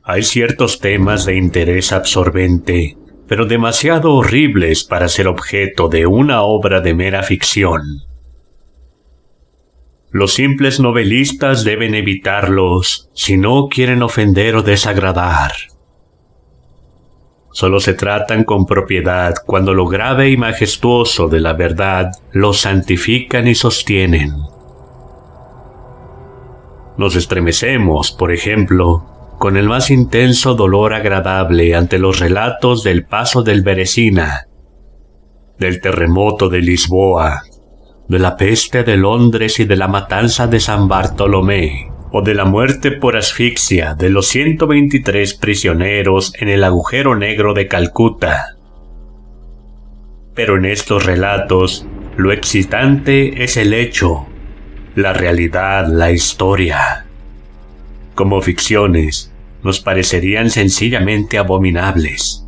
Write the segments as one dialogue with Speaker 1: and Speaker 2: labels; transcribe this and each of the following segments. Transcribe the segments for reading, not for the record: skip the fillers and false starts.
Speaker 1: Hay ciertos temas de interés absorbente, pero demasiado horribles para ser objeto de una obra de mera ficción. Los simples novelistas deben evitarlos si no quieren ofender o desagradar. Solo se tratan con propiedad cuando lo grave y majestuoso de la verdad los santifican y sostienen. Nos estremecemos, por ejemplo, con el más intenso dolor agradable ante los relatos del paso del Beresina, del terremoto de Lisboa, de la peste de Londres y de la matanza de San Bartolomé, o de la muerte por asfixia de los 123 prisioneros en el agujero negro de Calcuta. Pero en estos relatos, lo excitante es el hecho, la realidad, la historia. Como ficciones, nos parecerían sencillamente abominables.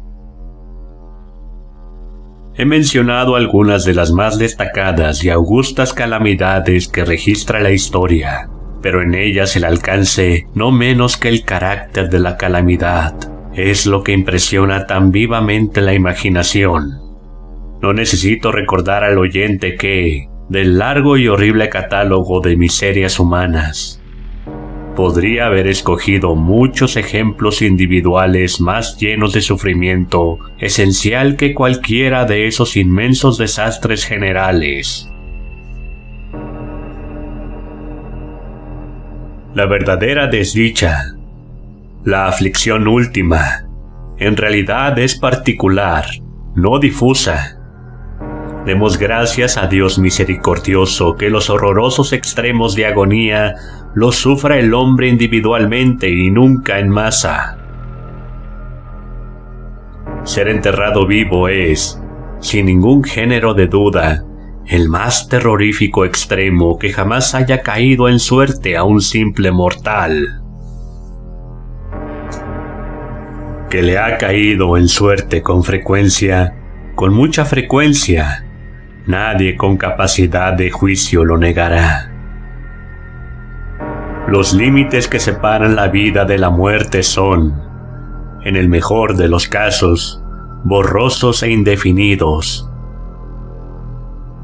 Speaker 1: He mencionado algunas de las más destacadas y augustas calamidades que registra la historia, pero en ellas el alcance, no menos que el carácter de la calamidad, es lo que impresiona tan vivamente la imaginación. No necesito recordar al oyente que, del largo y horrible catálogo de miserias humanas, podría haber escogido muchos ejemplos individuales más llenos de sufrimiento esencial que cualquiera de esos inmensos desastres generales. La verdadera desdicha, la aflicción última, en realidad es particular, no difusa. Demos gracias a Dios misericordioso que los horrorosos extremos de agonía los sufra el hombre individualmente y nunca en masa. Ser enterrado vivo es, sin ningún género de duda, el más terrorífico extremo que jamás haya caído en suerte a un simple mortal. Que le ha caído en suerte con frecuencia, con mucha frecuencia, nadie con capacidad de juicio lo negará. Los límites que separan la vida de la muerte son, en el mejor de los casos, borrosos e indefinidos.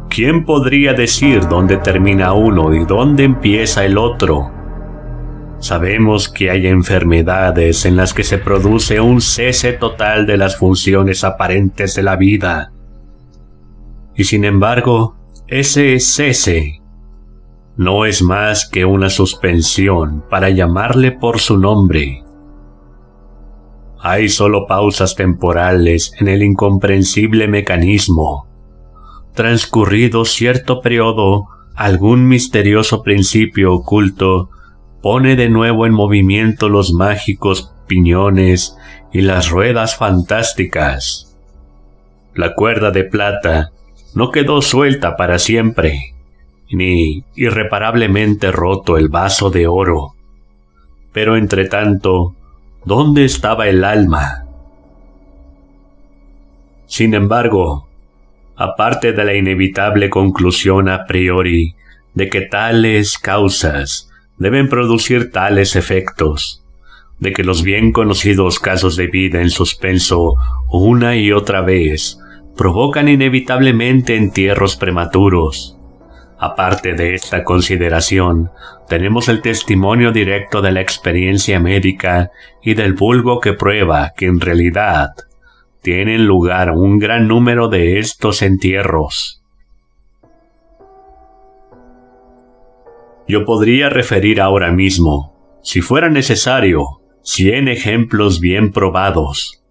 Speaker 1: ¿Quién podría decir dónde termina uno y dónde empieza el otro? Sabemos que hay enfermedades en las que se produce un cese total de las funciones aparentes de la vida. Y sin embargo, ese cese no es más que una suspensión para llamarle por su nombre. Hay solo pausas temporales en el incomprensible mecanismo. Transcurrido cierto periodo, algún misterioso principio oculto pone de nuevo en movimiento los mágicos piñones y las ruedas fantásticas. La cuerda de plata no quedó suelta para siempre, ni irreparablemente roto el vaso de oro. Pero entre tanto, ¿dónde estaba el alma? Sin embargo, aparte de la inevitable conclusión a priori de que tales causas deben producir tales efectos, de que los bien conocidos casos de vida en suspenso una y otra vez provocan inevitablemente entierros prematuros. Aparte de esta consideración, tenemos el testimonio directo de la experiencia médica y del vulgo que prueba que en realidad tienen lugar un gran número de estos entierros. Yo podría referir ahora mismo, si fuera necesario, 100 ejemplos bien probados,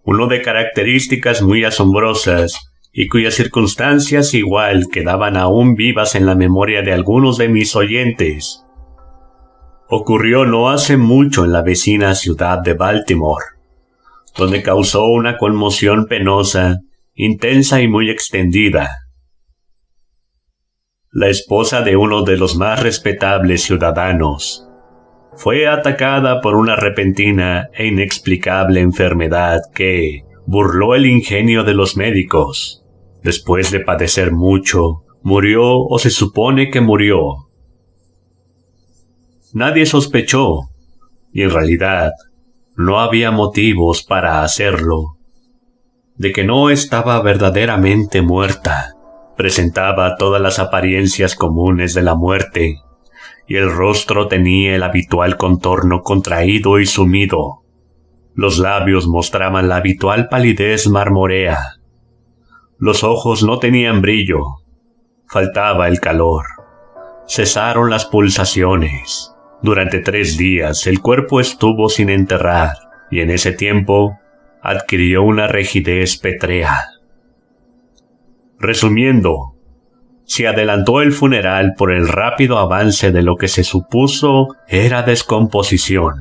Speaker 1: uno de características muy asombrosas y cuyas circunstancias igual quedaban aún vivas en la memoria de algunos de mis oyentes. Ocurrió no hace mucho en la vecina ciudad de Baltimore, donde causó una conmoción penosa, intensa y muy extendida. La esposa de uno de los más respetables ciudadanos fue atacada por una repentina e inexplicable enfermedad que burló el ingenio de los médicos. Después de padecer mucho, murió o se supone que murió. Nadie sospechó, y en realidad no había motivos para hacerlo. De que no estaba verdaderamente muerta, presentaba todas las apariencias comunes de la muerte, y el rostro tenía el habitual contorno contraído y sumido. Los labios mostraban la habitual palidez marmorea. Los ojos no tenían brillo. Faltaba el calor. Cesaron las pulsaciones. Durante 3 días el cuerpo estuvo sin enterrar, y en ese tiempo adquirió una rigidez pétrea. Resumiendo, se adelantó el funeral por el rápido avance de lo que se supuso era descomposición.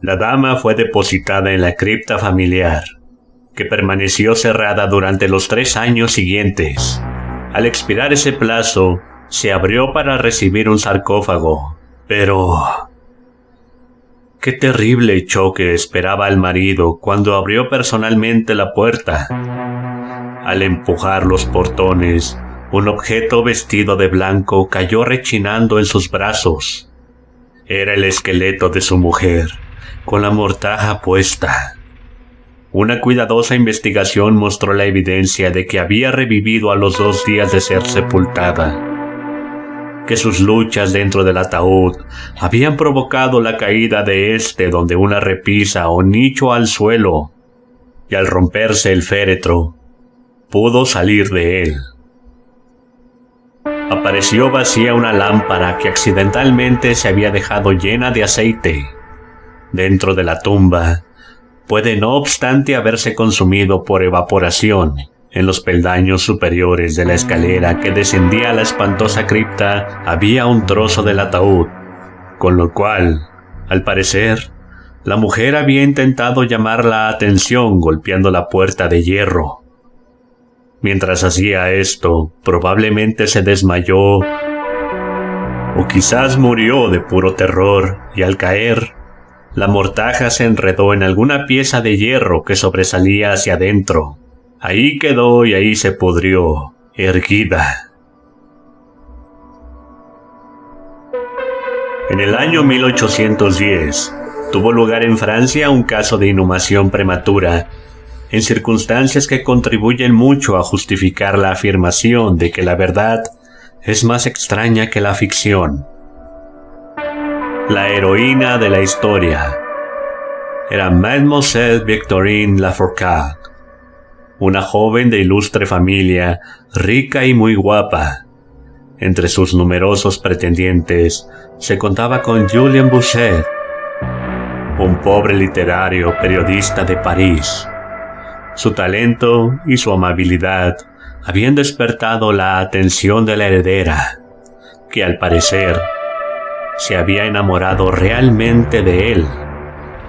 Speaker 1: La dama fue depositada en la cripta familiar, que permaneció cerrada durante los 3 años siguientes. Al expirar ese plazo, se abrió para recibir un sarcófago, pero qué terrible choque esperaba al marido cuando abrió personalmente la puerta. Al empujar los portones, un objeto vestido de blanco cayó rechinando en sus brazos. Era el esqueleto de su mujer, con la mortaja puesta. Una cuidadosa investigación mostró la evidencia de que había revivido a los 2 días de ser sepultada, que sus luchas dentro del ataúd habían provocado la caída de éste donde una repisa o nicho al suelo, y al romperse el féretro, pudo salir de él. Apareció vacía una lámpara que accidentalmente se había dejado llena de aceite. Dentro de la tumba, puede no obstante haberse consumido por evaporación. En los peldaños superiores de la escalera que descendía a la espantosa cripta había un trozo del ataúd, con lo cual, al parecer, la mujer había intentado llamar la atención golpeando la puerta de hierro. Mientras hacía esto, probablemente se desmayó o quizás murió de puro terror, y al caer, la mortaja se enredó en alguna pieza de hierro que sobresalía hacia adentro. Ahí quedó y ahí se pudrió, erguida. En el año 1810, tuvo lugar en Francia un caso de inhumación prematura, en circunstancias que contribuyen mucho a justificar la afirmación de que la verdad es más extraña que la ficción. La heroína de la historia era Mademoiselle Victorine Lafourcade, una joven de ilustre familia, rica y muy guapa. Entre sus numerosos pretendientes se contaba con Julien Bouchet, un pobre literario periodista de París. Su talento y su amabilidad habían despertado la atención de la heredera, que al parecer se había enamorado realmente de él,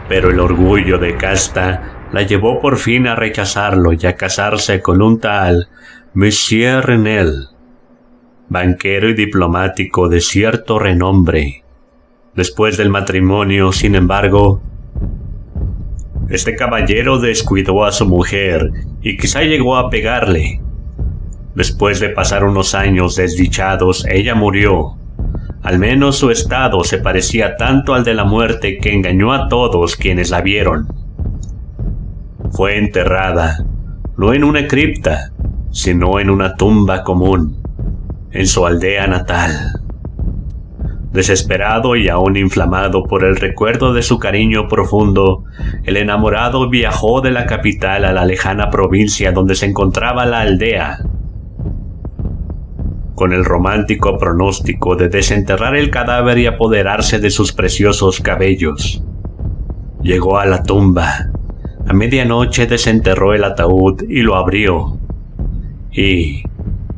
Speaker 1: pero el orgullo de casta la llevó por fin a rechazarlo y a casarse con un tal Monsieur Renel, banquero y diplomático de cierto renombre. Después del matrimonio, sin embargo, este caballero descuidó a su mujer y quizá llegó a pegarle. Después de pasar unos años desdichados, ella murió. Al menos su estado se parecía tanto al de la muerte que engañó a todos quienes la vieron. Fue enterrada, no en una cripta, sino en una tumba común, en su aldea natal. Desesperado y aún inflamado por el recuerdo de su cariño profundo, el enamorado viajó de la capital a la lejana provincia donde se encontraba la aldea, con el romántico pronóstico de desenterrar el cadáver y apoderarse de sus preciosos cabellos. Llegó a la tumba. A medianoche desenterró el ataúd y lo abrió. Y,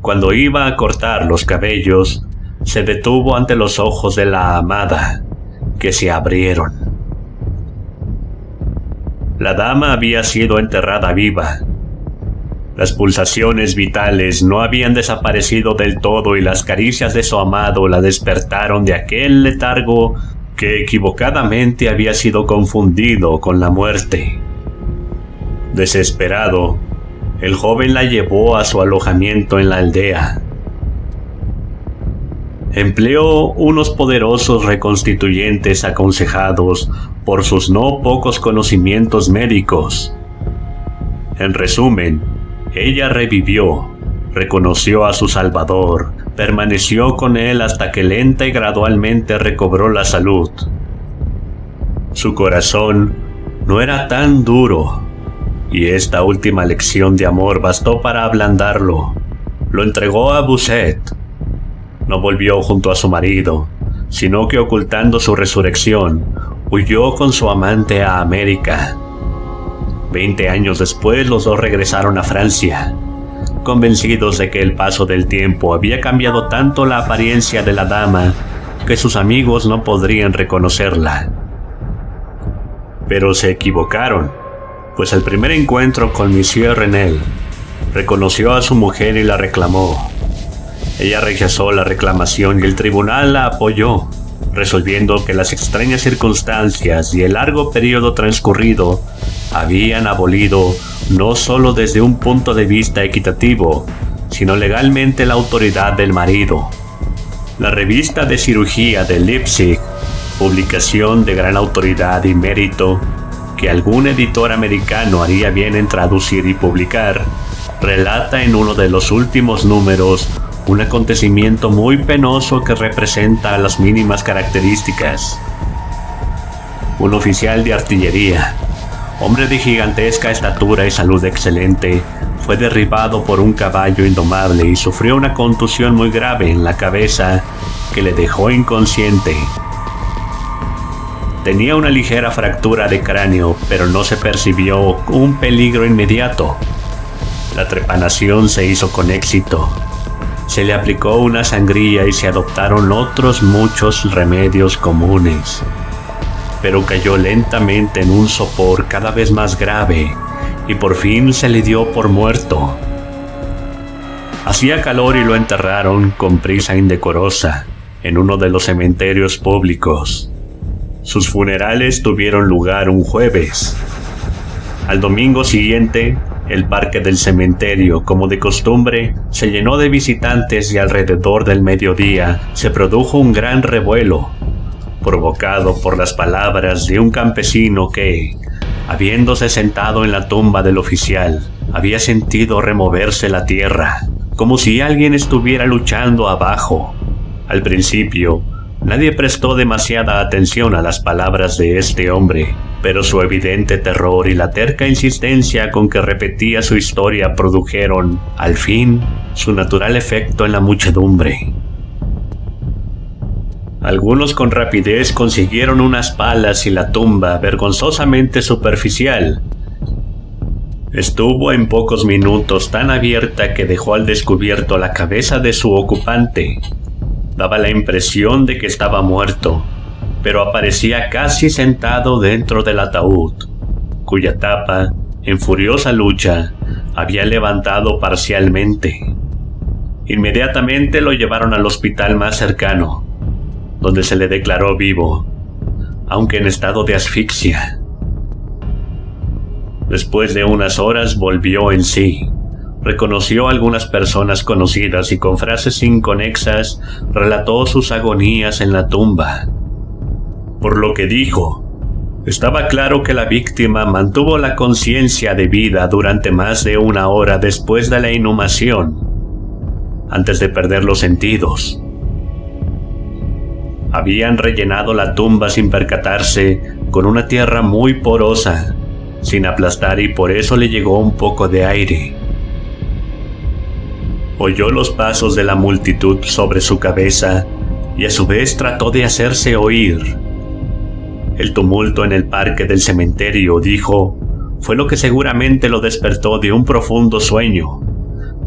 Speaker 1: cuando iba a cortar los cabellos, se detuvo ante los ojos de la amada, que se abrieron. La dama había sido enterrada viva. Las pulsaciones vitales no habían desaparecido del todo y las caricias de su amado la despertaron de aquel letargo que equivocadamente había sido confundido con la muerte. Desesperado, el joven la llevó a su alojamiento en la aldea. empleó unos poderosos reconstituyentes aconsejados por sus no pocos conocimientos médicos. En resumen, ella revivió, reconoció a su Salvador, permaneció con él hasta que lenta y gradualmente recobró la salud. Su corazón no era tan duro, y esta última lección de amor bastó para ablandarlo. Lo entregó a Busset. No volvió junto a su marido, sino que ocultando su resurrección, huyó con su amante a América. 20 años después los dos regresaron a Francia, convencidos de que el paso del tiempo había cambiado tanto la apariencia de la dama que sus amigos no podrían reconocerla. Pero se equivocaron, pues al primer encuentro con Monsieur Renel, reconoció a su mujer y la reclamó. Ella rechazó la reclamación y el tribunal la apoyó, resolviendo que las extrañas circunstancias y el largo periodo transcurrido habían abolido no solo desde un punto de vista equitativo, sino legalmente la autoridad del marido. La revista de cirugía de Leipzig, publicación de gran autoridad y mérito, que algún editor americano haría bien en traducir y publicar, relata en uno de los últimos números un acontecimiento muy penoso que representa las mínimas características. Un oficial de artillería, hombre de gigantesca estatura y salud excelente, fue derribado por un caballo indomable y sufrió una contusión muy grave en la cabeza que le dejó inconsciente. Tenía una ligera fractura de cráneo, pero no se percibió un peligro inmediato. La trepanación se hizo con éxito. Se le aplicó una sangría y se adoptaron otros muchos remedios comunes. Pero cayó lentamente en un sopor cada vez más grave y por fin se le dio por muerto. Hacía calor y lo enterraron con prisa indecorosa en uno de los cementerios públicos. Sus funerales tuvieron lugar un jueves. Al domingo siguiente, el parque del cementerio, como de costumbre, se llenó de visitantes y alrededor del mediodía se produjo un gran revuelo, provocado por las palabras de un campesino que, habiéndose sentado en la tumba del oficial, había sentido removerse la tierra, como si alguien estuviera luchando abajo. Al principio, nadie prestó demasiada atención a las palabras de este hombre, pero su evidente terror y la terca insistencia con que repetía su historia produjeron, al fin, su natural efecto en la muchedumbre. Algunos con rapidez consiguieron unas palas y la tumba, vergonzosamente superficial, estuvo en pocos minutos tan abierta que dejó al descubierto la cabeza de su ocupante. Daba la impresión de que estaba muerto, pero aparecía casi sentado dentro del ataúd, cuya tapa, en furiosa lucha, había levantado parcialmente. Inmediatamente lo llevaron al hospital más cercano, donde se le declaró vivo, aunque en estado de asfixia. Después de unas horas volvió en sí. Reconoció a algunas personas conocidas y con frases inconexas relató sus agonías en la tumba. Por lo que dijo, estaba claro que la víctima mantuvo la conciencia de vida durante más de 1 hora después de la inhumación, antes de perder los sentidos. Habían rellenado la tumba sin percatarse con una tierra muy porosa, sin aplastar, y por eso le llegó un poco de aire. Oyó los pasos de la multitud sobre su cabeza y a su vez trató de hacerse oír. El tumulto en el parque del cementerio, dijo, fue lo que seguramente lo despertó de un profundo sueño,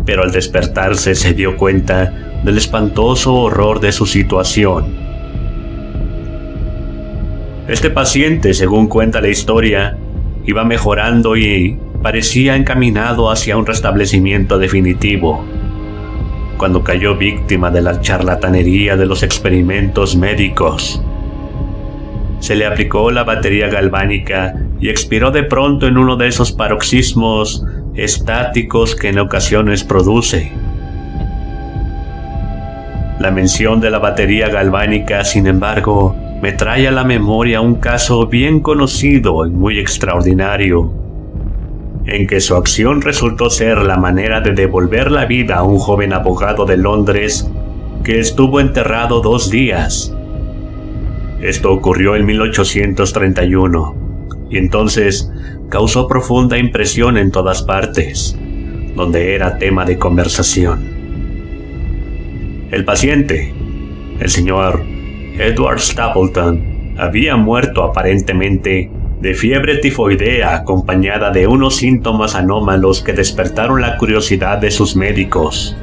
Speaker 1: pero al despertarse se dio cuenta del espantoso horror de su situación. Este paciente, según cuenta la historia, iba mejorando y parecía encaminado hacia un restablecimiento definitivo, cuando cayó víctima de la charlatanería de los experimentos médicos. Se le aplicó la batería galvánica y expiró de pronto en uno de esos paroxismos estáticos que en ocasiones produce. La mención de la batería galvánica, sin embargo, me trae a la memoria un caso bien conocido y muy extraordinario, en que su acción resultó ser la manera de devolver la vida a un joven abogado de Londres que estuvo enterrado 2 días. Esto ocurrió en 1831, y entonces causó profunda impresión en todas partes, donde era tema de conversación. El paciente, el señor Edward Stapleton, había muerto aparentemente de fiebre tifoidea acompañada de unos síntomas anómalos que despertaron la curiosidad de sus médicos.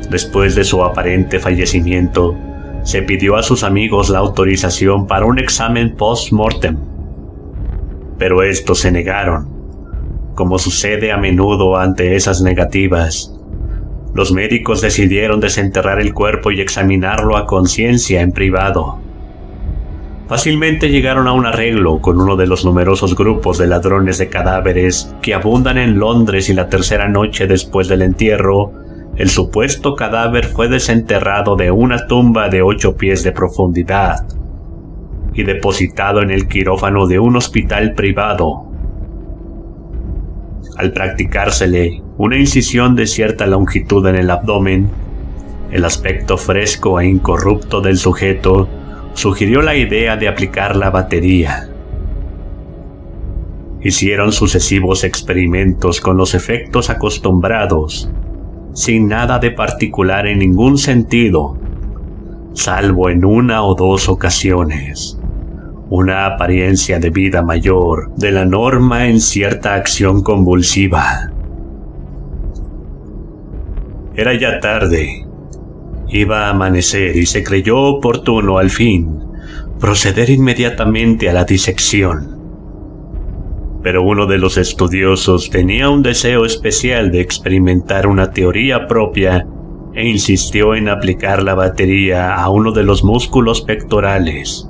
Speaker 1: Después de su aparente fallecimiento, se pidió a sus amigos la autorización para un examen post-mortem, pero estos se negaron. Como sucede a menudo ante esas negativas, los médicos decidieron desenterrar el cuerpo y examinarlo a conciencia en privado. Fácilmente llegaron a un arreglo con uno de los numerosos grupos de ladrones de cadáveres que abundan en Londres, y la tercera noche después del entierro, el supuesto cadáver fue desenterrado de una tumba de 8 pies de profundidad y depositado en el quirófano de un hospital privado. Al practicársele una incisión de cierta longitud en el abdomen, el aspecto fresco e incorrupto del sujeto sugirió la idea de aplicar la batería. Hicieron sucesivos experimentos con los efectos acostumbrados, sin nada de particular en ningún sentido, salvo en 1 o 2 ocasiones, una apariencia de vida mayor de la norma en cierta acción convulsiva. Era ya tarde. Iba a amanecer y se creyó oportuno al fin proceder inmediatamente a la disección. Pero uno de los estudiosos tenía un deseo especial de experimentar una teoría propia e insistió en aplicar la batería a uno de los músculos pectorales.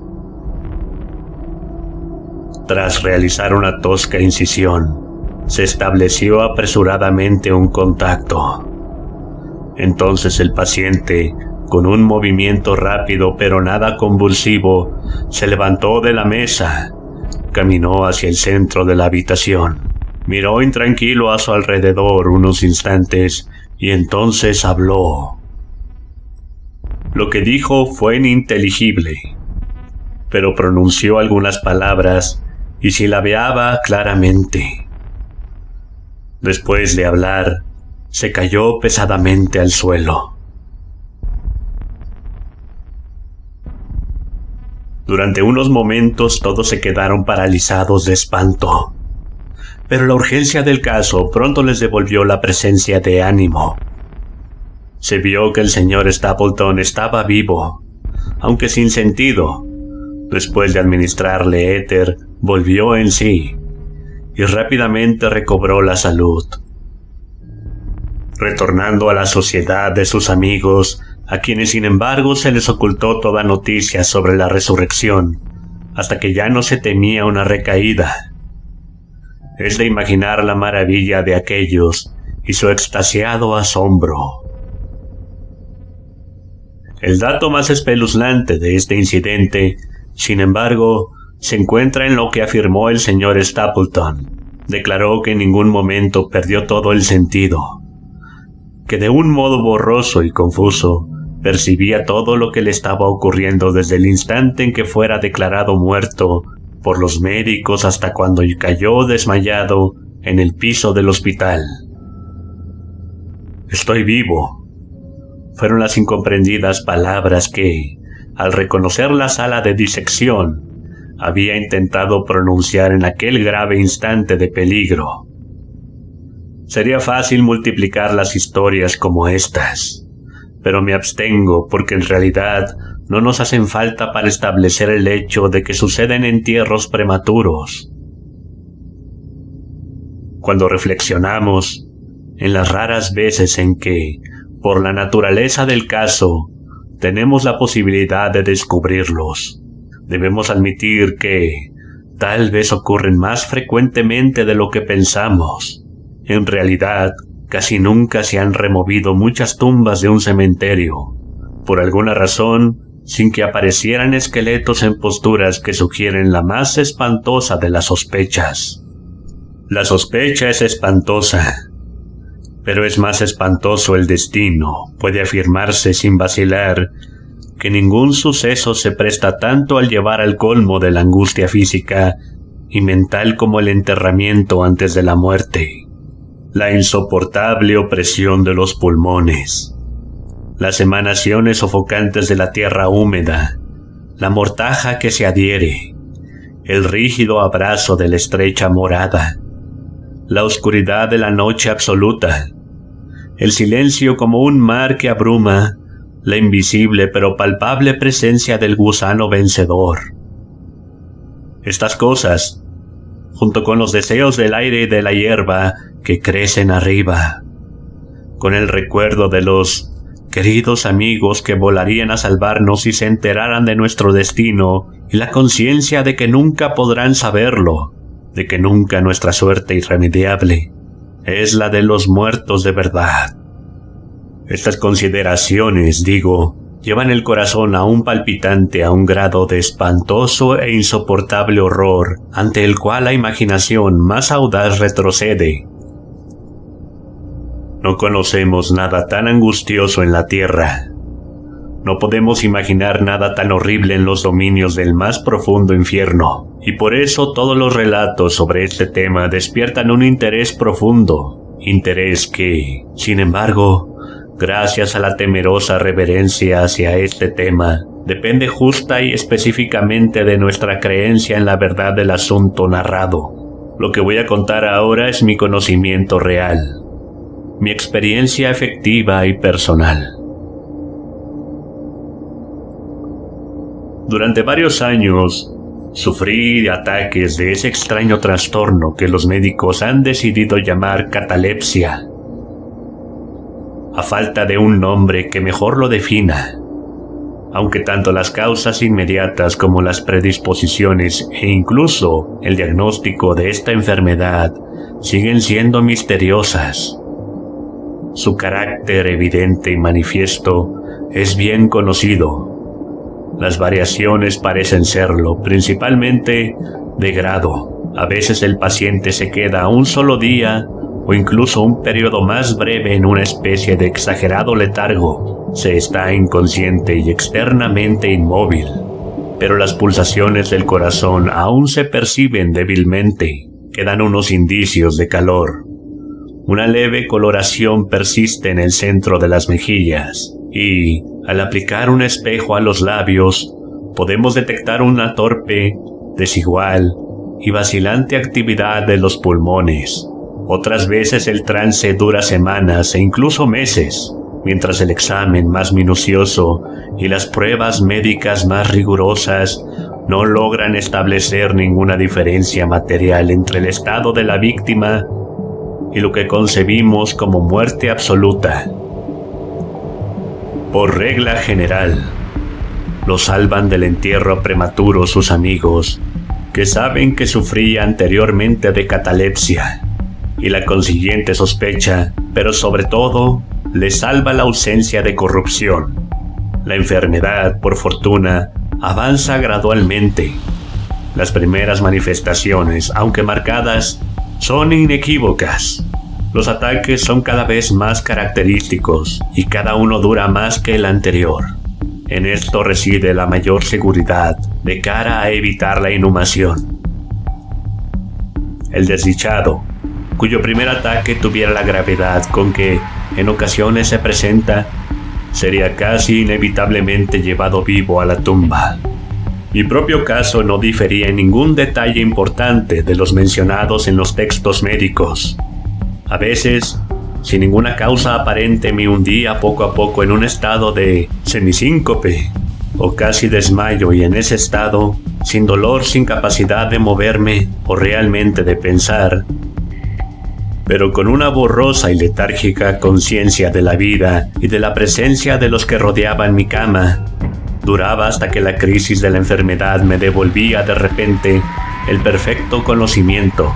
Speaker 1: Tras realizar una tosca incisión, se estableció apresuradamente un contacto. Entonces el paciente, con un movimiento rápido pero nada convulsivo, se levantó de la mesa, caminó hacia el centro de la habitación, miró intranquilo a su alrededor unos instantes y entonces habló. Lo que dijo fue ininteligible, pero pronunció algunas palabras y silabeaba claramente. Después de hablar, se cayó pesadamente al suelo. Durante unos momentos todos se quedaron paralizados de espanto, pero la urgencia del caso pronto les devolvió la presencia de ánimo. Se vio que el señor Stapleton estaba vivo, aunque sin sentido. Después de administrarle éter, volvió en sí y rápidamente recobró la salud. Retornando a la sociedad de sus amigos, a quienes sin embargo se les ocultó toda noticia sobre la resurrección, hasta que ya no se temía una recaída. Es de imaginar la maravilla de aquellos y su extasiado asombro. El dato más espeluznante de este incidente, sin embargo, se encuentra en lo que afirmó el señor Stapleton. Declaró que en ningún momento perdió todo el sentido, que de un modo borroso y confuso percibía todo lo que le estaba ocurriendo desde el instante en que fuera declarado muerto por los médicos hasta cuando cayó desmayado en el piso del hospital. «Estoy vivo», fueron las incomprendidas palabras que, al reconocer la sala de disección, había intentado pronunciar en aquel grave instante de peligro. Sería fácil multiplicar las historias como estas, pero me abstengo porque en realidad no nos hacen falta para establecer el hecho de que suceden entierros prematuros. Cuando reflexionamos en las raras veces en que, por la naturaleza del caso, tenemos la posibilidad de descubrirlos, debemos admitir que tal vez ocurren más frecuentemente de lo que pensamos. En realidad, casi nunca se han removido muchas tumbas de un cementerio, por alguna razón, sin que aparecieran esqueletos en posturas que sugieren la más espantosa de las sospechas. La sospecha es espantosa, pero es más espantoso el destino. Puede afirmarse sin vacilar que ningún suceso se presta tanto al llevar al colmo de la angustia física y mental como el enterramiento antes de la muerte, la insoportable opresión de los pulmones, las emanaciones sofocantes de la tierra húmeda, la mortaja que se adhiere, el rígido abrazo de la estrecha morada, la oscuridad de la noche absoluta, el silencio como un mar que abruma, la invisible pero palpable presencia del gusano vencedor. Estas cosas, junto con los deseos del aire y de la hierba que crecen arriba, con el recuerdo de los queridos amigos que volarían a salvarnos si se enteraran de nuestro destino, y la conciencia de que nunca podrán saberlo, de que nunca nuestra suerte irremediable es la de los muertos de verdad. Estas consideraciones, digo, llevan el corazón aún palpitante a un grado de espantoso e insoportable horror, ante el cual la imaginación más audaz retrocede. No conocemos nada tan angustioso en la tierra. No podemos imaginar nada tan horrible en los dominios del más profundo infierno, y por eso todos los relatos sobre este tema despiertan un interés profundo, interés que, sin embargo, gracias a la temerosa reverencia hacia este tema, depende justa y específicamente de nuestra creencia en la verdad del asunto narrado. Lo que voy a contar ahora es mi conocimiento real, mi experiencia efectiva y personal. Durante varios años, sufrí ataques de ese extraño trastorno que los médicos han decidido llamar catalepsia, a falta de un nombre que mejor lo defina, aunque tanto las causas inmediatas como las predisposiciones e incluso el diagnóstico de esta enfermedad siguen siendo misteriosas. Su carácter evidente y manifiesto es bien conocido. Las variaciones parecen serlo, principalmente de grado. A veces el paciente se queda un solo día o incluso un periodo más breve en una especie de exagerado letargo. Se está inconsciente y externamente inmóvil, pero las pulsaciones del corazón aún se perciben débilmente. Quedan unos indicios de calor. Una leve coloración persiste en el centro de las mejillas y, al aplicar un espejo a los labios, podemos detectar una torpe, desigual y vacilante actividad de los pulmones. Otras veces el trance dura semanas e incluso meses, mientras el examen más minucioso y las pruebas médicas más rigurosas no logran establecer ninguna diferencia material entre el estado de la víctima y lo que concebimos como muerte absoluta. Por regla general, lo salvan del entierro prematuro sus amigos, que saben que sufría anteriormente de catalepsia, y la consiguiente sospecha, pero sobre todo, le salva la ausencia de corrupción. La enfermedad, por fortuna, avanza gradualmente. Las primeras manifestaciones, aunque marcadas, son inequívocas. Los ataques son cada vez más característicos y cada uno dura más que el anterior. En esto reside la mayor seguridad de cara a evitar la inhumación. El desdichado, cuyo primer ataque tuviera la gravedad con que en ocasiones se presenta, sería casi inevitablemente llevado vivo a la tumba. Mi propio caso no difería en ningún detalle importante de los mencionados en los textos médicos. A veces, sin ninguna causa aparente, me hundía poco a poco en un estado de semisíncope o casi desmayo, y en ese estado, sin dolor, sin capacidad de moverme o realmente de pensar, pero con una borrosa y letárgica conciencia de la vida y de la presencia de los que rodeaban mi cama, duraba hasta que la crisis de la enfermedad me devolvía de repente el perfecto conocimiento.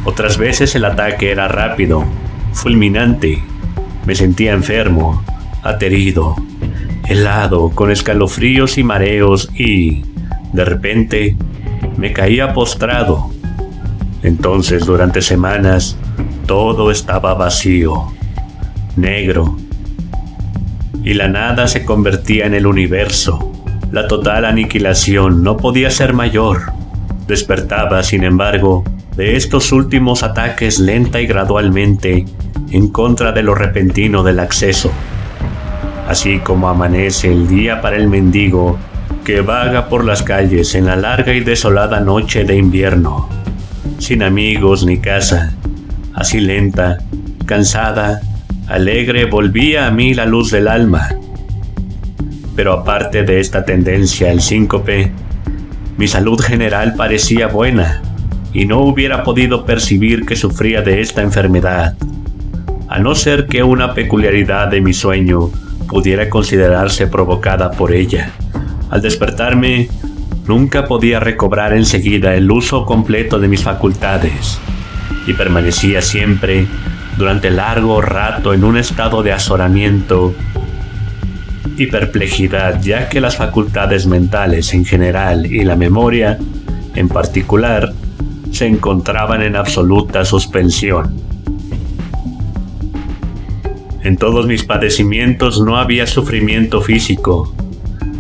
Speaker 1: Otras veces el ataque era rápido, fulminante. Me sentía enfermo, aterido, helado, con escalofríos y mareos y, de repente, me caía postrado. Entonces, durante semanas, todo estaba vacío, negro, y la nada se convertía en el universo. La total aniquilación no podía ser mayor. Despertaba, sin embargo, de estos últimos ataques lenta y gradualmente, en contra de lo repentino del acceso. Así como amanece el día para el mendigo que vaga por las calles en la larga y desolada noche de invierno, sin amigos ni casa, así lenta, cansada, alegre volvía a mí la luz del alma. Pero aparte de esta tendencia al síncope, mi salud general parecía buena y no hubiera podido percibir que sufría de esta enfermedad, a no ser que una peculiaridad de mi sueño pudiera considerarse provocada por ella. Al despertarme, nunca podía recobrar enseguida el uso completo de mis facultades y permanecía siempre, durante largo rato, en un estado de azoramiento y perplejidad, ya que las facultades mentales en general y la memoria en particular se encontraban en absoluta suspensión. En todos mis padecimientos no había sufrimiento físico,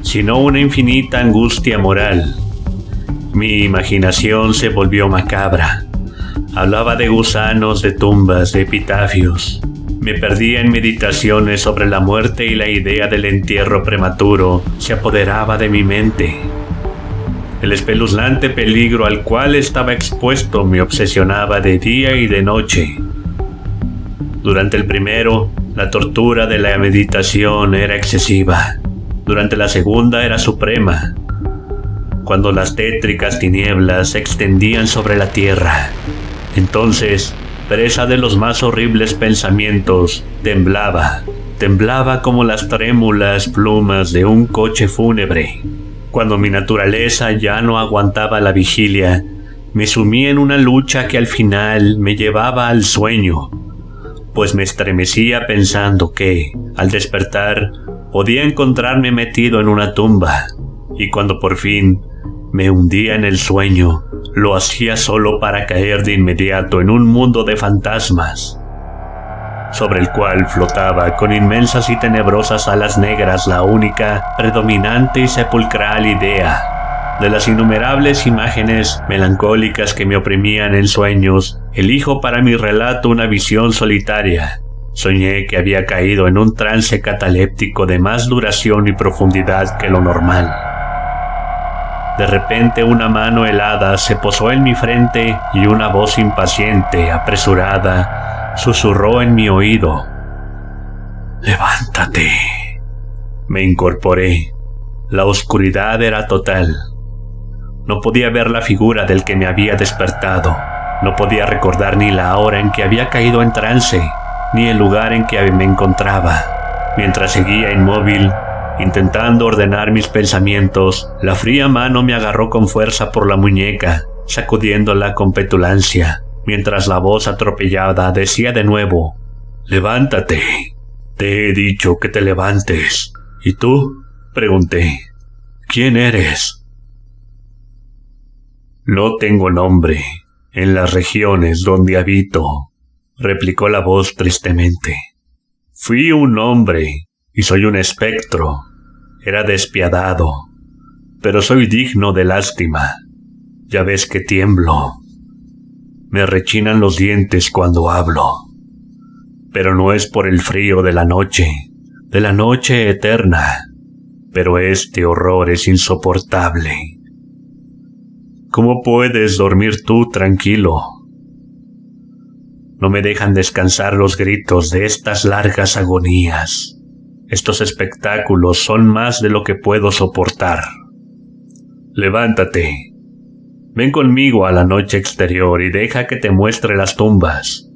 Speaker 1: sino una infinita angustia moral. Mi imaginación se volvió macabra. Hablaba de gusanos, de tumbas, de epitafios. Me perdía en meditaciones sobre la muerte y la idea del entierro prematuro se apoderaba de mi mente. El espeluznante peligro al cual estaba expuesto me obsesionaba de día y de noche. Durante el primero, la tortura de la meditación era excesiva. Durante la segunda era suprema, cuando las tétricas tinieblas se extendían sobre la tierra. Entonces, presa de los más horribles pensamientos, temblaba como las trémulas plumas de un coche fúnebre. Cuando mi naturaleza ya no aguantaba la vigilia, me sumí en una lucha que al final me llevaba al sueño, pues me estremecía pensando que, al despertar, podía encontrarme metido en una tumba, y cuando por fin me hundía en el sueño, lo hacía solo para caer de inmediato en un mundo de fantasmas, sobre el cual flotaba con inmensas y tenebrosas alas negras la única, predominante y sepulcral idea. De las innumerables imágenes melancólicas que me oprimían en sueños, elijo para mi relato una visión solitaria. Soñé que había caído en un trance cataléptico de más duración y profundidad que lo normal. De repente una mano helada se posó en mi frente y una voz impaciente, apresurada, susurró en mi oído: «¡Levántate!». Me incorporé. La oscuridad era total. No podía ver la figura del que me había despertado. No podía recordar ni la hora en que había caído en trance, ni el lugar en que me encontraba. Mientras seguía inmóvil, intentando ordenar mis pensamientos, la fría mano me agarró con fuerza por la muñeca, sacudiéndola con petulancia, mientras la voz atropellada decía de nuevo: «¡Levántate! Te he dicho que te levantes». «¿Y tú?», pregunté. «¿Quién eres?». «No tengo nombre en las regiones donde habito», replicó la voz tristemente. «Fui un hombre y soy un espectro. Era despiadado, pero soy digno de lástima. Ya ves que tiemblo. Me rechinan los dientes cuando hablo. Pero no es por el frío de la noche eterna. Pero este horror es insoportable. ¿Cómo puedes dormir tú tranquilo? No me dejan descansar los gritos de estas largas agonías. Estos espectáculos son más de lo que puedo soportar. Levántate. Ven conmigo a la noche exterior y deja que te muestre las tumbas.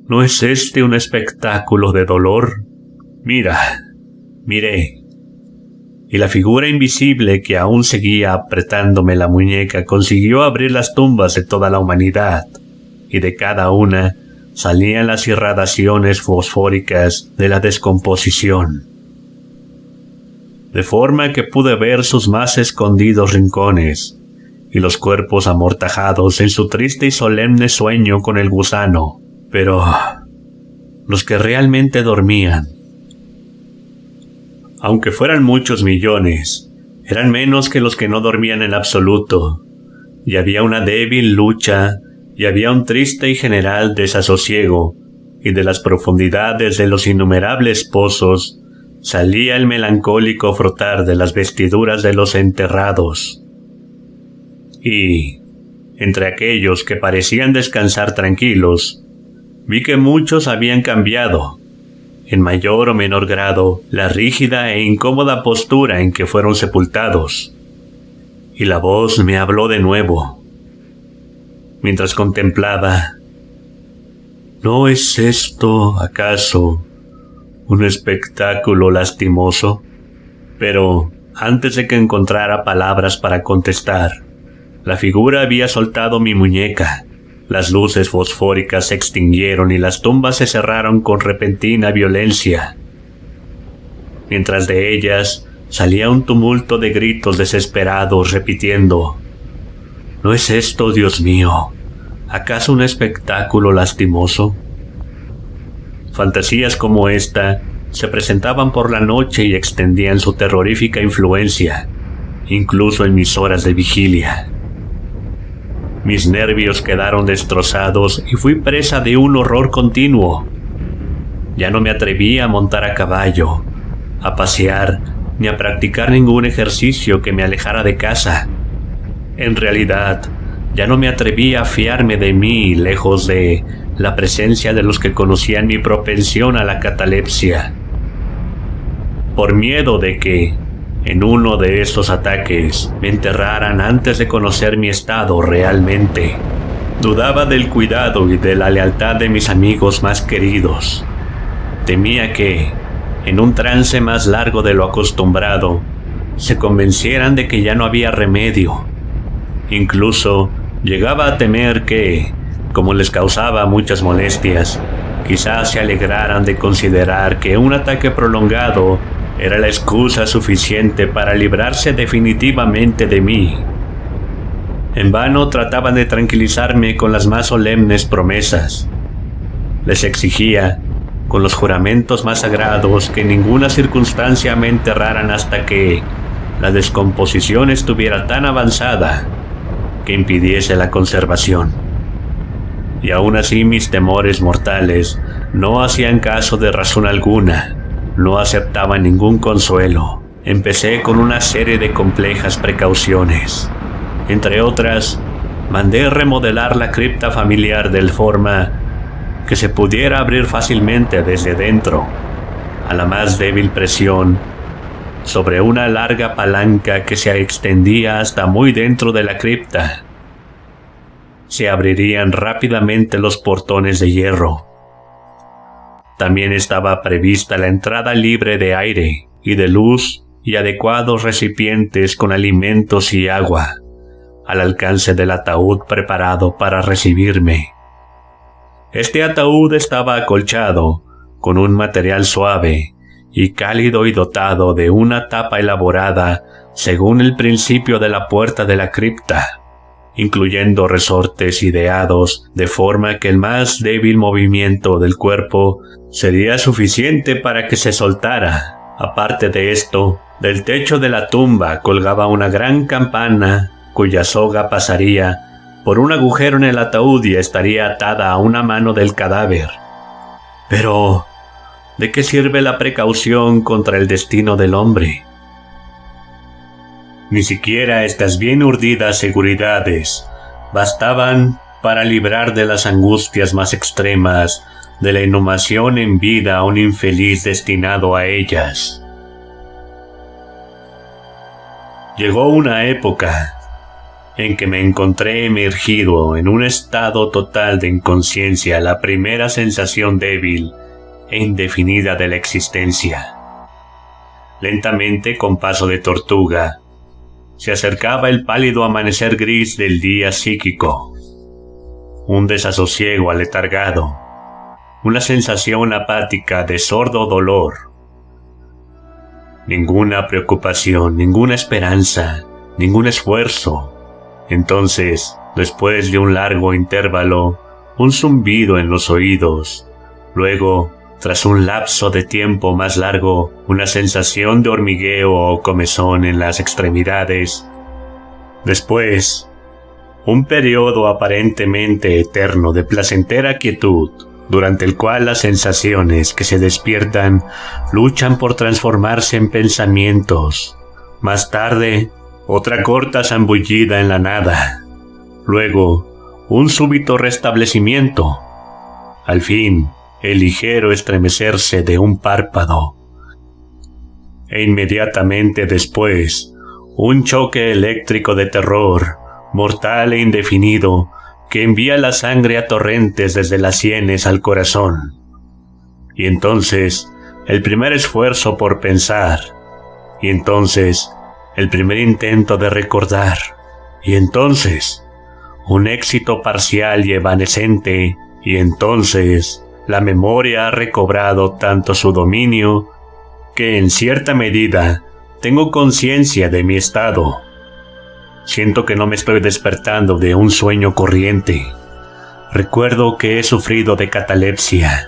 Speaker 1: ¿No es este un espectáculo de dolor? Mira». Miré. Y la figura invisible que aún seguía apretándome la muñeca consiguió abrir las tumbas de toda la humanidad, y de cada una salían las irradiaciones fosfóricas de la descomposición. de forma que pude ver sus más escondidos rincones y los cuerpos amortajados en su triste y solemne sueño con el gusano. Pero los que realmente dormían, aunque fueran muchos millones, eran menos que los que no dormían en absoluto, y había una débil lucha, y había un triste y general desasosiego, y de las profundidades de los innumerables pozos salía el melancólico frotar de las vestiduras de los enterrados. Y, entre aquellos que parecían descansar tranquilos, vi que muchos habían cambiado, en mayor o menor grado, la rígida e incómoda postura en que fueron sepultados. Y la voz me habló de nuevo, mientras contemplaba: ¿no es esto, acaso, un espectáculo lastimoso? Pero, antes de que encontrara palabras para contestar, la figura había soltado mi muñeca. Las luces fosfóricas se extinguieron y las tumbas se cerraron con repentina violencia. Mientras de ellas salía un tumulto de gritos desesperados repitiendo: ¿no es esto, Dios mío, acaso un espectáculo lastimoso? Fantasías como esta se presentaban por la noche y extendían su terrorífica influencia, incluso en mis horas de vigilia. Mis nervios quedaron destrozados y fui presa de un horror continuo. Ya no me atreví a montar a caballo, a pasear, ni a practicar ningún ejercicio que me alejara de casa. En realidad, ya no me atreví a fiarme de mí lejos de la presencia de los que conocían mi propensión a la catalepsia. Por miedo de que, en uno de estos ataques, me enterraran antes de conocer mi estado realmente, dudaba del cuidado y de la lealtad de mis amigos más queridos. Temía que, en un trance más largo de lo acostumbrado, se convencieran de que ya no había remedio. Incluso llegaba a temer que, como les causaba muchas molestias, quizás se alegraran de considerar que un ataque prolongado era la excusa suficiente para librarse definitivamente de mí. En vano trataban de tranquilizarme con las más solemnes promesas. Les exigía, con los juramentos más sagrados, que en ninguna circunstancia me enterraran hasta que la descomposición estuviera tan avanzada que impidiese la conservación. Y aún así mis temores mortales no hacían caso de razón alguna. No aceptaba ningún consuelo. Empecé con una serie de complejas precauciones. Entre otras, mandé remodelar la cripta familiar de forma que se pudiera abrir fácilmente desde dentro, a la más débil presión, sobre una larga palanca que se extendía hasta muy dentro de la cripta. Se abrirían rápidamente los portones de hierro. También estaba prevista la entrada libre de aire y de luz y adecuados recipientes con alimentos y agua, al alcance del ataúd preparado para recibirme. Este ataúd estaba acolchado con un material suave y cálido y dotado de una tapa elaborada según el principio de la puerta de la cripta, incluyendo resortes ideados de forma que el más débil movimiento del cuerpo sería suficiente para que se soltara. Aparte de esto, del techo de la tumba colgaba una gran campana cuya soga pasaría por un agujero en el ataúd y estaría atada a una mano del cadáver. Pero, ¿de qué sirve la precaución contra el destino del hombre? Ni siquiera estas bien urdidas seguridades bastaban para librar de las angustias más extremas de la inhumación en vida a un infeliz destinado a ellas. Llegó una época en que me encontré emergido en un estado total de inconsciencia, la primera sensación débil e indefinida de la existencia. Lentamente, con paso de tortuga, se acercaba el pálido amanecer gris del día psíquico. Un desasosiego aletargado, una sensación apática de sordo dolor. ninguna preocupación, ninguna esperanza, ningún esfuerzo. Entonces, después de un largo intervalo, un zumbido en los oídos. Luego, tras un lapso de tiempo más largo, una sensación de hormigueo o comezón en las extremidades. Después, un periodo aparentemente eterno de placentera quietud, durante el cual las sensaciones que se despiertan luchan por transformarse en pensamientos. Más tarde, otra corta zambullida en la nada. Luego, un súbito restablecimiento. Al fin, el ligero estremecerse de un párpado. E inmediatamente después, un choque eléctrico de terror, mortal e indefinido, que envía la sangre a torrentes desde las sienes al corazón. Y entonces, el primer esfuerzo por pensar. Y entonces, el primer intento de recordar. Y entonces, un éxito parcial y evanescente. Y entonces, la memoria ha recobrado tanto su dominio que en cierta medida tengo conciencia de mi estado. Siento que no me estoy despertando de un sueño corriente. Recuerdo que he sufrido de catalepsia,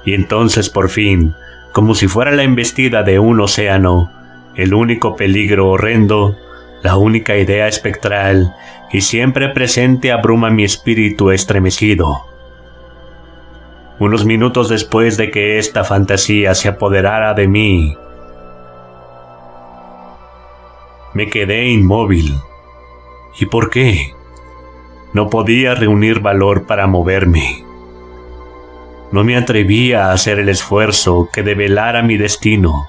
Speaker 1: y entonces por fin, como si fuera la embestida de un océano, el único peligro horrendo, la única idea espectral y siempre presente abruma mi espíritu estremecido. Unos minutos después de que esta fantasía se apoderara de mí, me quedé inmóvil. ¿Y por qué? No podía reunir valor para moverme. No me atrevía a hacer el esfuerzo que develara mi destino.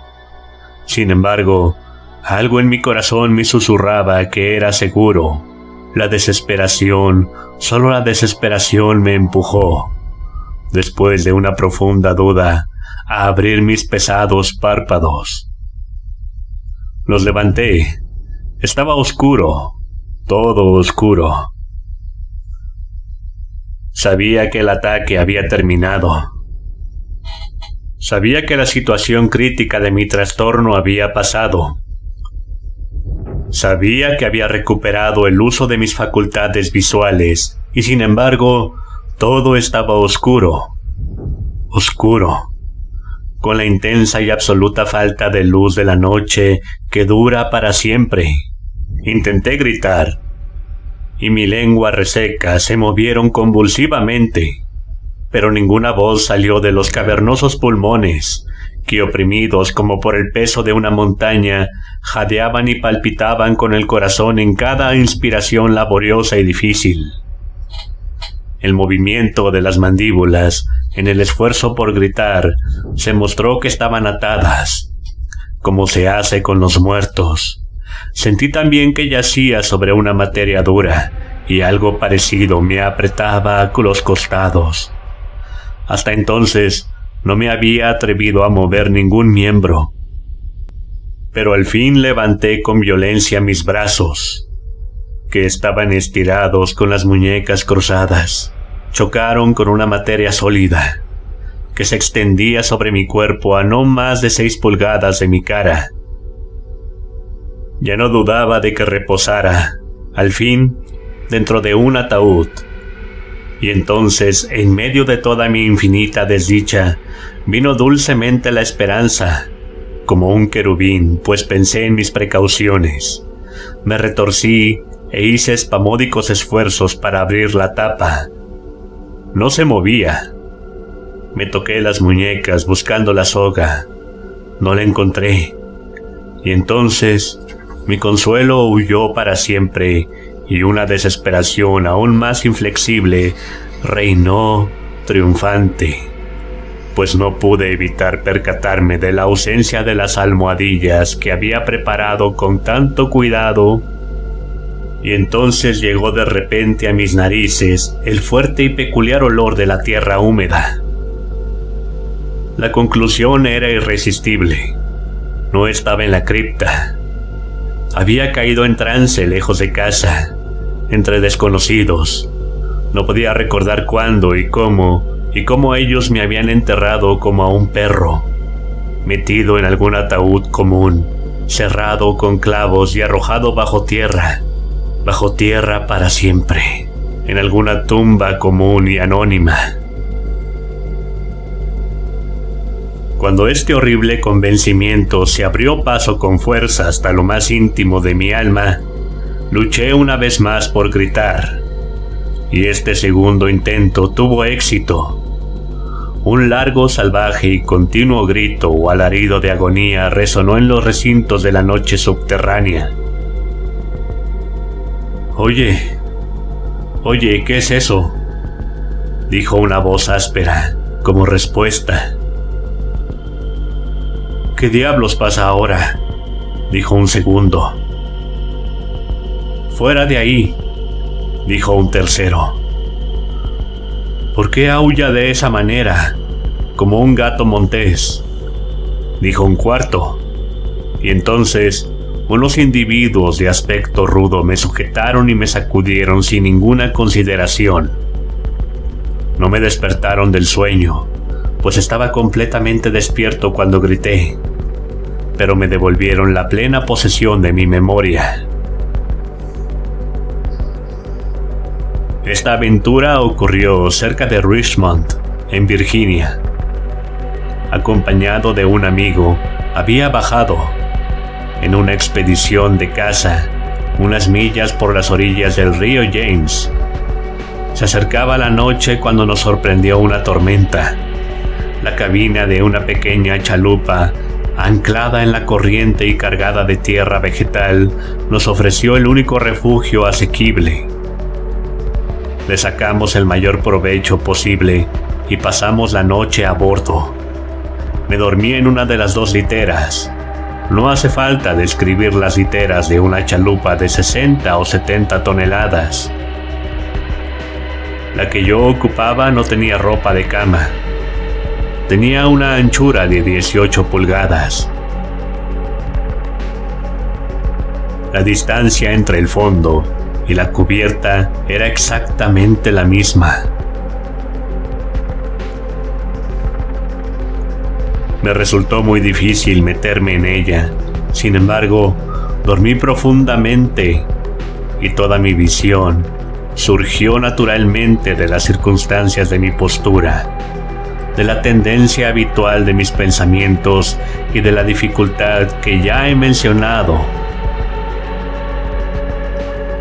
Speaker 1: Sin embargo, algo en mi corazón me susurraba que era seguro. La desesperación, solo la desesperación me empujó, después de una profunda duda, a abrir mis pesados párpados. Los levanté. Estaba oscuro. Todo oscuro. Sabía que el ataque había terminado. Sabía que la situación crítica de mi trastorno había pasado. Sabía que había recuperado el uso de mis facultades visuales, y sin embargo, todo estaba oscuro. Oscuro. Con la intensa y absoluta falta de luz de la noche que dura para siempre. Intenté gritar, y mi lengua reseca se movieron convulsivamente, pero ninguna voz salió de los cavernosos pulmones, que oprimidos como por el peso de una montaña, jadeaban y palpitaban con el corazón en cada inspiración laboriosa y difícil. El movimiento de las mandíbulas, en el esfuerzo por gritar, se mostró que estaban atadas, como se hace con los muertos. Sentí también que yacía sobre una materia dura, y algo parecido me apretaba los costados. Hasta entonces no me había atrevido a mover ningún miembro. Pero al fin levanté con violencia mis brazos, que estaban estirados con las muñecas cruzadas. Chocaron con una materia sólida, que se extendía sobre mi cuerpo a no más de 6 pulgadas de mi cara. Ya no dudaba de que reposara, al fin, dentro de un ataúd. Y entonces, en medio de toda mi infinita desdicha, vino dulcemente la esperanza, como un querubín, pues pensé en mis precauciones. Me retorcí e hice espasmódicos esfuerzos para abrir la tapa. No se movía. Me toqué las muñecas buscando la soga. No la encontré. Y entonces mi consuelo huyó para siempre, y una desesperación aún más inflexible reinó triunfante, pues no pude evitar percatarme de la ausencia de las almohadillas que había preparado con tanto cuidado. Y entonces llegó de repente a mis narices el fuerte y peculiar olor de la tierra húmeda. La conclusión era irresistible. No estaba en la cripta. Había caído en trance lejos de casa, entre desconocidos. No podía recordar cuándo y cómo ellos me habían enterrado como a un perro. metido en algún ataúd común, cerrado con clavos y arrojado bajo tierra para siempre, en alguna tumba común y anónima. Cuando este horrible convencimiento se abrió paso con fuerza hasta lo más íntimo de mi alma, luché una vez más por gritar, y este segundo intento tuvo éxito. Un largo, salvaje y continuo grito o alarido de agonía resonó en los recintos de la noche subterránea. Oye, ¿qué es eso?, dijo una voz áspera, como respuesta. ¿Qué diablos pasa ahora?, dijo un segundo. Fuera de ahí, dijo un tercero. ¿Por qué aúlla de esa manera, como un gato montés?, dijo un cuarto. Y entonces unos individuos de aspecto rudo me sujetaron y me sacudieron sin ninguna consideración. No me despertaron del sueño, pues estaba completamente despierto cuando grité, pero me devolvieron la plena posesión de mi memoria. Esta aventura ocurrió cerca de Richmond, en Virginia. Acompañado de un amigo, había bajado en una expedición de caza unas millas por las orillas del río James. Se acercaba la noche cuando nos sorprendió una tormenta. La cabina de una pequeña chalupa, anclada en la corriente y cargada de tierra vegetal, nos ofreció el único refugio asequible. Le sacamos el mayor provecho posible y pasamos la noche a bordo. Me dormí en una de las dos literas. No hace falta describir las literas de una chalupa de 60 o 70 toneladas. La que yo ocupaba no tenía ropa de cama. Tenía una anchura de 18 pulgadas. La distancia entre el fondo y la cubierta era exactamente la misma. Me resultó muy difícil meterme en ella. Sin embargo, dormí profundamente y toda mi visión surgió naturalmente de las circunstancias de mi postura, de la tendencia habitual de mis pensamientos y de la dificultad que ya he mencionado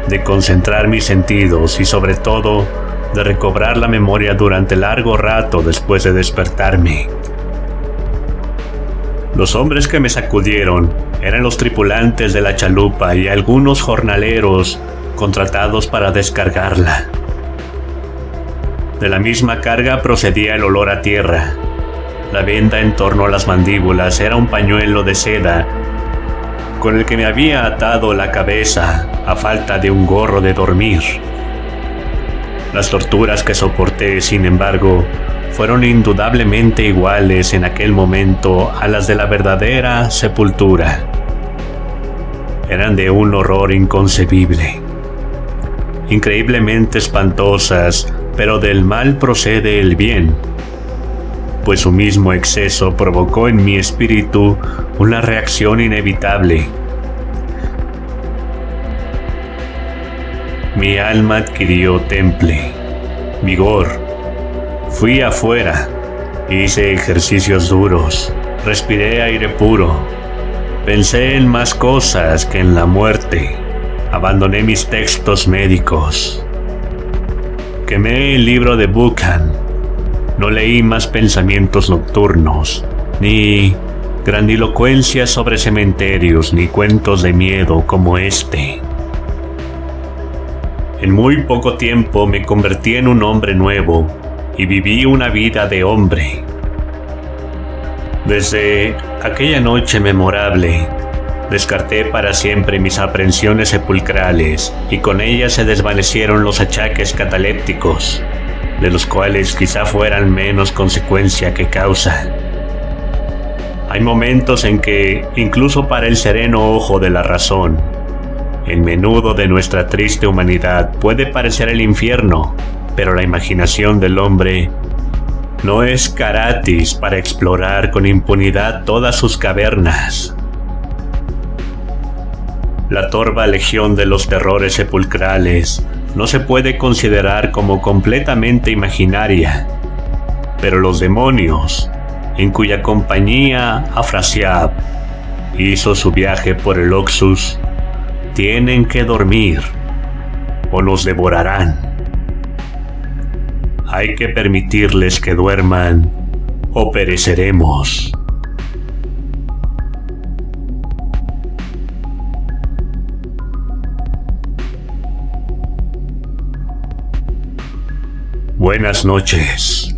Speaker 1: de concentrar mis sentidos y sobre todo de recobrar la memoria durante largo rato después de despertarme. Los hombres que me sacudieron eran los tripulantes de la chalupa y algunos jornaleros contratados para descargarla. De la misma carga procedía el olor a tierra. La venda en torno a las mandíbulas era un pañuelo de seda con el que me había atado la cabeza a falta de un gorro de dormir. Las torturas que soporté, sin embargo, fueron indudablemente iguales en aquel momento a las de la verdadera sepultura. Eran de un horror inconcebible, increíblemente espantosas, pero del mal procede el bien, pues su mismo exceso provocó en mi espíritu una reacción inevitable. Mi alma adquirió temple, vigor. Fui afuera, hice ejercicios duros, respiré aire puro, pensé en más cosas que en la muerte, abandoné mis textos médicos, quemé el libro de Buchan, no leí más pensamientos nocturnos, ni grandilocuencias sobre cementerios, ni cuentos de miedo como este. En muy poco tiempo me convertí en un hombre nuevo y viví una vida de hombre. Desde aquella noche memorable, descarté para siempre mis aprensiones sepulcrales y con ellas se desvanecieron los achaques catalépticos, de los cuales quizá fueran menos consecuencia que causa. Hay momentos en que, incluso para el sereno ojo de la razón, el menudo de nuestra triste humanidad puede parecer el infierno, pero la imaginación del hombre No es Caratis para explorar con impunidad todas sus cavernas. La torva legión de los terrores sepulcrales no se puede considerar como completamente imaginaria, pero los demonios, en cuya compañía Afrasiab hizo su viaje por el Oxus, tienen que dormir o nos devorarán. Hay que permitirles que duerman o pereceremos. Buenas noches.